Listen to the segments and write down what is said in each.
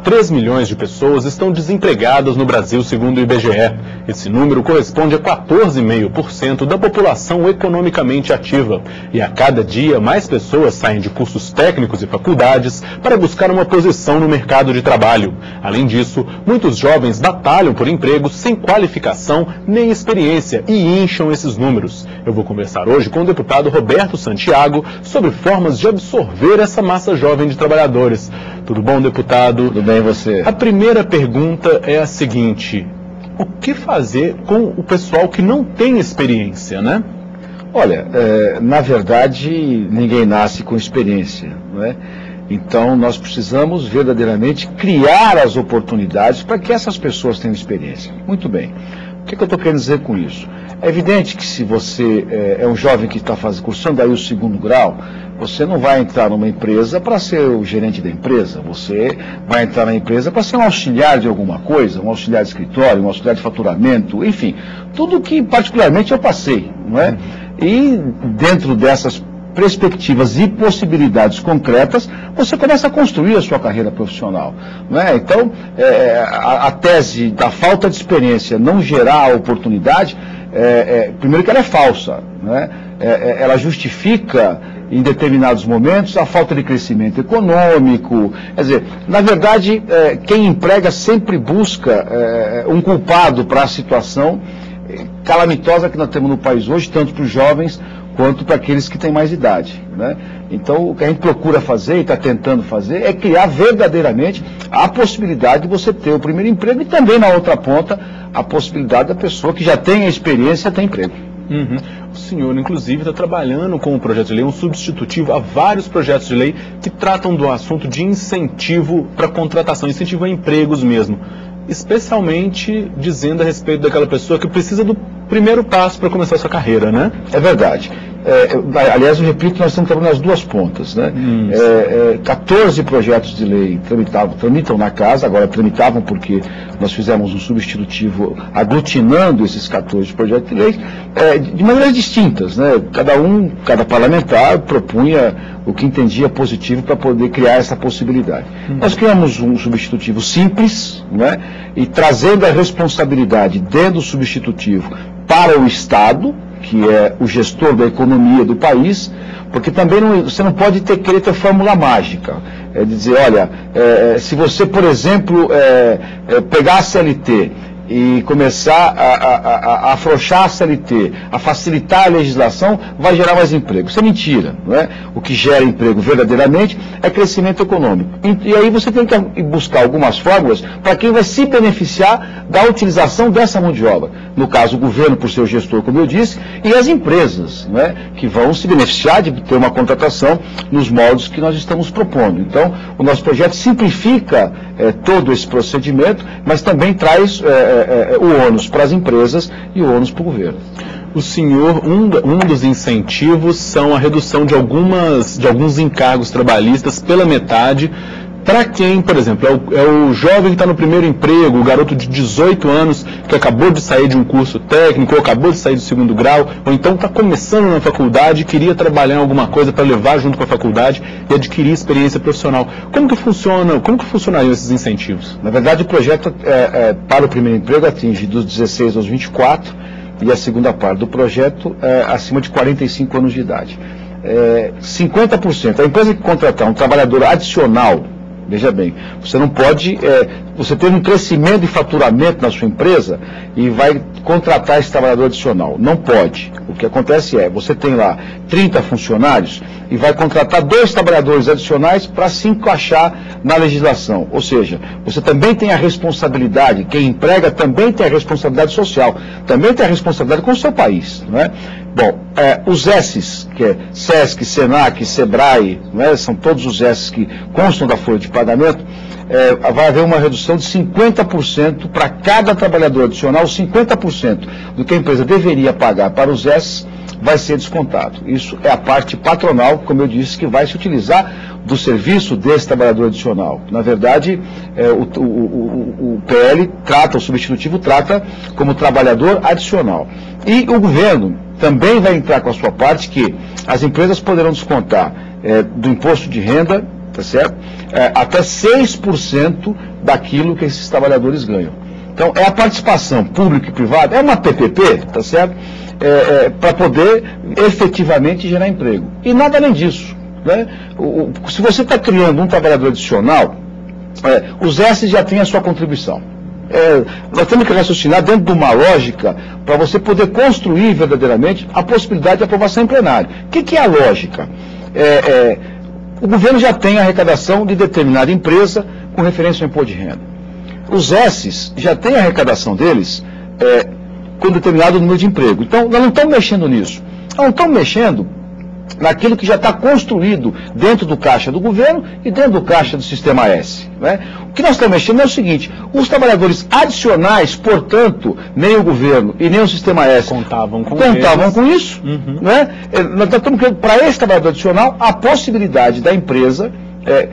3 milhões de pessoas estão desempregadas no Brasil, segundo o IBGE. Esse número corresponde a 14,5% da população economicamente ativa. E a cada dia, mais pessoas saem de cursos técnicos e faculdades para buscar uma posição no mercado de trabalho. Além disso, muitos jovens batalham por empregos sem qualificação nem experiência e incham esses números. Eu vou conversar hoje com o deputado Roberto Santiago sobre formas de absorver essa massa jovem de trabalhadores. Tudo bom, deputado? Tudo bem, você? A primeira pergunta é a seguinte: o que fazer com o pessoal que não tem experiência, né? Olha, na verdade, ninguém nasce com experiência, não é? Então, nós precisamos verdadeiramente criar as oportunidades para que essas pessoas tenham experiência. Muito bem. O que eu estou querendo dizer com isso? É evidente que se você é um jovem que está cursando aí o 2º grau, você não vai entrar numa empresa para ser o gerente da empresa, você vai entrar na empresa para ser um auxiliar de alguma coisa, um auxiliar de escritório, um auxiliar de faturamento, enfim, tudo que particularmente eu passei, não é? E dentro dessas perspectivas e possibilidades concretas, você começa a construir a sua carreira profissional, não é? Então, a tese da falta de experiência não gerar a oportunidade, primeiro que ela é falsa, não é? Ela justifica em determinados momentos a falta de crescimento econômico. Quer dizer, na verdade, quem emprega sempre busca um culpado para a situação calamitosa que nós temos no país hoje, tanto para os jovens quanto para aqueles que têm mais idade, né? Então, o que a gente procura fazer e está tentando fazer é criar verdadeiramente a possibilidade de você ter o primeiro emprego e também, na outra ponta, a possibilidade da pessoa que já tem a experiência ter emprego. Uhum. O senhor, inclusive, está trabalhando com o projeto de lei, um substitutivo a vários projetos de lei que tratam do assunto de incentivo para contratação, incentivo a empregos mesmo, especialmente dizendo a respeito daquela pessoa que precisa do primeiro passo para começar a sua carreira, né? É verdade. Aliás, eu repito, nós estamos trabalhando nas duas pontas, né? 14 projetos de lei tramitam na casa, agora tramitavam porque nós fizemos um substitutivo aglutinando esses 14 projetos de lei de maneiras distintas, né? Cada parlamentar propunha o que entendia positivo para poder criar essa possibilidade. Nós criamos um substitutivo simples, né? E trazendo a responsabilidade dentro do substitutivo para o Estado, que é o gestor da economia do país, porque também você não pode querer ter fórmula mágica. É dizer, olha, se você, por exemplo, pegar a CLT e começar a afrouxar a CLT, a facilitar a legislação, vai gerar mais emprego. Isso é mentira, não é? O que gera emprego verdadeiramente é crescimento econômico. E aí você tem que buscar algumas fórmulas para quem vai se beneficiar da utilização dessa mão de obra. No caso, o governo, por ser o gestor, como eu disse, e as empresas, não é? Que vão se beneficiar de ter uma contratação nos moldes que nós estamos propondo. Então, o nosso projeto simplifica todo esse procedimento, mas também traz o ônus para as empresas e o ônus para o governo. O senhor, um dos incentivos são a redução de alguns encargos trabalhistas pela metade, para quem, por exemplo, é o jovem que está no primeiro emprego, o garoto de 18 anos que acabou de sair de um curso técnico, ou acabou de sair do 2º grau, ou então está começando na faculdade e queria trabalhar em alguma coisa para levar junto com a faculdade e adquirir experiência profissional. Como que funcionariam esses incentivos? Na verdade, o projeto para o primeiro emprego atinge dos 16 aos 24 e a segunda parte do projeto acima de 45 anos de idade. 50%. A empresa que contratar um trabalhador adicional, veja bem, você não pode, você teve um crescimento de faturamento na sua empresa e vai contratar esse trabalhador adicional. Não pode. O que acontece você tem lá 30 funcionários e vai contratar 2 trabalhadores adicionais para se encaixar na legislação. Ou seja, você também tem a responsabilidade, quem emprega também tem a responsabilidade social, também tem a responsabilidade com o seu país, não é? Bom, os S's, que é SESC, SENAC, SEBRAE, não é? São todos os S's que constam da folha de pagamento, vai haver uma redução de 50% para cada trabalhador adicional, 50% do que a empresa deveria pagar para os S's vai ser descontado. Isso é a parte patronal, como eu disse, que vai se utilizar do serviço desse trabalhador adicional. Na verdade, o PL trata, o substitutivo trata como trabalhador adicional. E o governo também vai entrar com a sua parte, que as empresas poderão descontar do imposto de renda tá certo? Até 6% daquilo que esses trabalhadores ganham. Então, é a participação pública e privada, é uma PPP, tá certo? Para poder efetivamente gerar emprego. E nada além disso, né? Se você está criando um trabalhador adicional, os S já têm a sua contribuição. Nós temos que raciocinar dentro de uma lógica para você poder construir verdadeiramente a possibilidade de aprovação em plenário. O que é a lógica? O governo já tem a arrecadação de determinada empresa com referência ao imposto de renda. Os S's já têm a arrecadação deles com determinado número de emprego. Então, nós não estamos mexendo nisso. Nós não estamos mexendo naquilo que já está construído dentro do caixa do governo e dentro do caixa do sistema S. Né? O que nós estamos mexendo é o seguinte: os trabalhadores adicionais, portanto, nem o governo e nem o sistema S contavam com isso. Né? Nós estamos criando para esse trabalhador adicional a possibilidade da empresa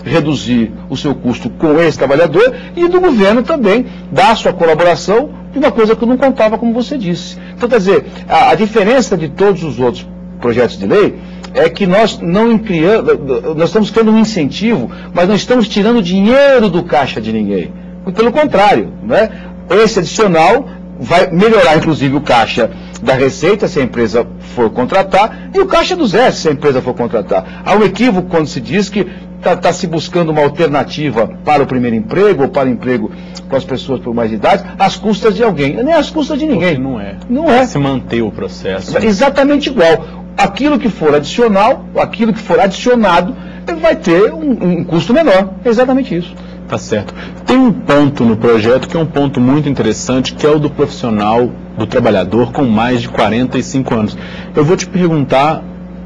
reduzir o seu custo com esse trabalhador e do governo também dar a sua colaboração de uma coisa que não contava, como você disse. Então, quer dizer, a diferença de todos os outros projetos de lei é que nós nós estamos criando um incentivo, mas não estamos tirando dinheiro do caixa de ninguém. Pelo contrário, né? Esse adicional vai melhorar, inclusive, o caixa da Receita, se a empresa for contratar, e o caixa do Zé, se a empresa for contratar. Há um equívoco quando se diz que está se buscando uma alternativa para o primeiro emprego, ou para o emprego com as pessoas por mais idade, às custas de alguém. Nem às custas de ninguém. Porque não é. Não é. Se manter o processo. Exatamente igual. Aquilo que for adicional, aquilo que for adicionado, vai ter um custo menor. É exatamente isso. Tá certo. Tem um ponto no projeto que é um ponto muito interessante, que é o do profissional, do trabalhador com mais de 45 anos. Eu vou te perguntar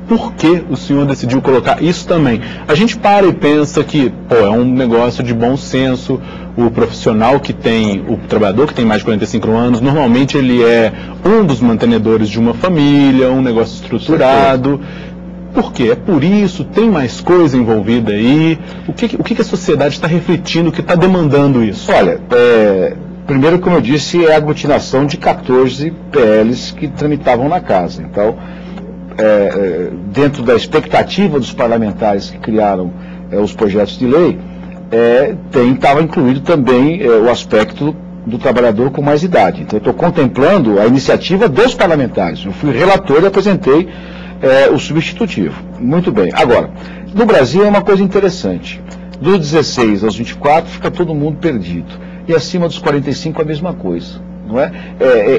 por que o senhor decidiu colocar isso também. A gente para e pensa que, é um negócio de bom senso, o profissional que tem, o trabalhador que tem mais de 45 anos, normalmente ele é um dos mantenedores de uma família, um negócio estruturado. Por quê? É por isso? Tem mais coisa envolvida aí? O que a sociedade está refletindo, que está demandando isso? Olha, primeiro, como eu disse, é a aglutinação de 14 PLs que tramitavam na casa. Então, dentro da expectativa dos parlamentares que criaram os projetos de lei, estava incluído também o aspecto do trabalhador com mais idade. Então, eu estou contemplando a iniciativa dos parlamentares. Eu fui relator e apresentei o substitutivo. Muito bem. Agora, no Brasil é uma coisa interessante. Dos 16 aos 24 fica todo mundo perdido. E acima dos 45 a mesma coisa. Não é?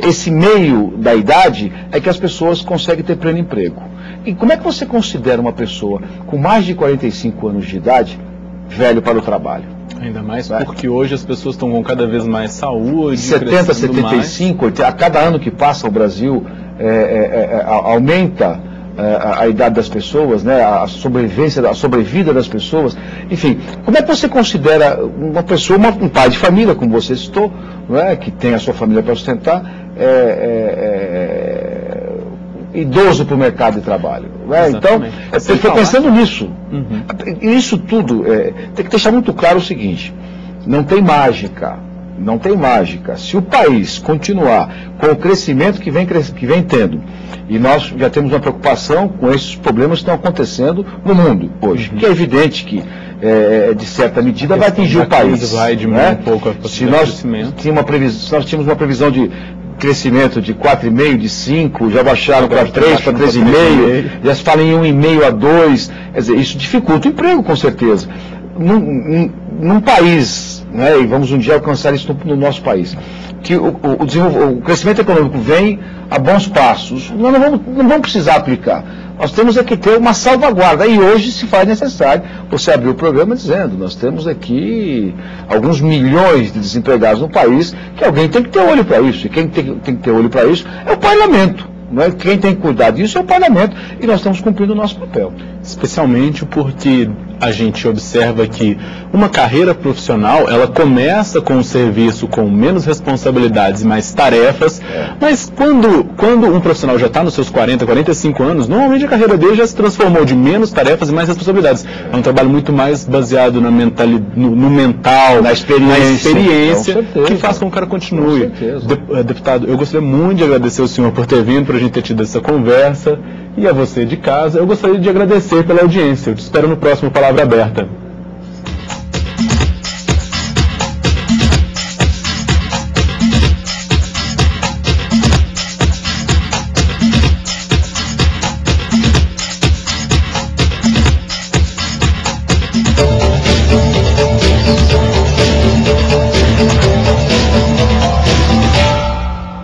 Esse meio da idade é que as pessoas conseguem ter pleno emprego. E como é que você considera uma pessoa com mais de 45 anos de idade velho para o trabalho? Ainda mais porque hoje as pessoas estão com cada vez mais saúde. 70, 75, mais. A cada ano que passa o Brasil aumenta a idade das pessoas, né, a sobrevida das pessoas. Enfim, como é que você considera uma pessoa, um pai de família, como você citou, não é, que tem a sua família para sustentar, idoso para o mercado de trabalho? Então, eu estou pensando nisso. Isso tudo tem que deixar muito claro o seguinte: não tem mágica. Não tem mágica. Se o país continuar com o crescimento que vem tendo, e nós já temos uma preocupação com esses problemas que estão acontecendo no mundo hoje, que é evidente que, de certa medida, vai atingir o país. Vai diminuir um pouco a possibilidade de crescimento. Se nós tínhamos uma previsão de crescimento de 4,5, de 5, já baixaram para 3, para 3,5, já se fala em 1,5 a 2, quer dizer, isso dificulta o emprego, com certeza. Num país, né, e vamos um dia alcançar isso no nosso país, que o crescimento econômico vem a bons passos, nós não vamos precisar aplicar. Nós temos que ter uma salvaguarda, e hoje se faz necessário. Você abriu o programa dizendo, nós temos aqui alguns milhões de desempregados no país, que alguém tem que ter olho para isso, e quem tem que ter olho para isso é o parlamento. Não é? Quem tem que cuidar disso é o parlamento, e nós estamos cumprindo o nosso papel. Especialmente porque a gente observa que uma carreira profissional, ela começa com um serviço com menos responsabilidades e mais tarefas, mas quando um profissional já está nos seus 40, 45 anos, normalmente a carreira dele já se transformou de menos tarefas e mais responsabilidades. É um trabalho muito mais baseado na no mental, na experiência que faz com que o cara continue. Deputado, eu gostaria muito de agradecer ao senhor por ter vindo, por a gente ter tido essa conversa, e a você de casa, eu gostaria de agradecer pela audiência. Eu te espero no próximo Palavra Aberta.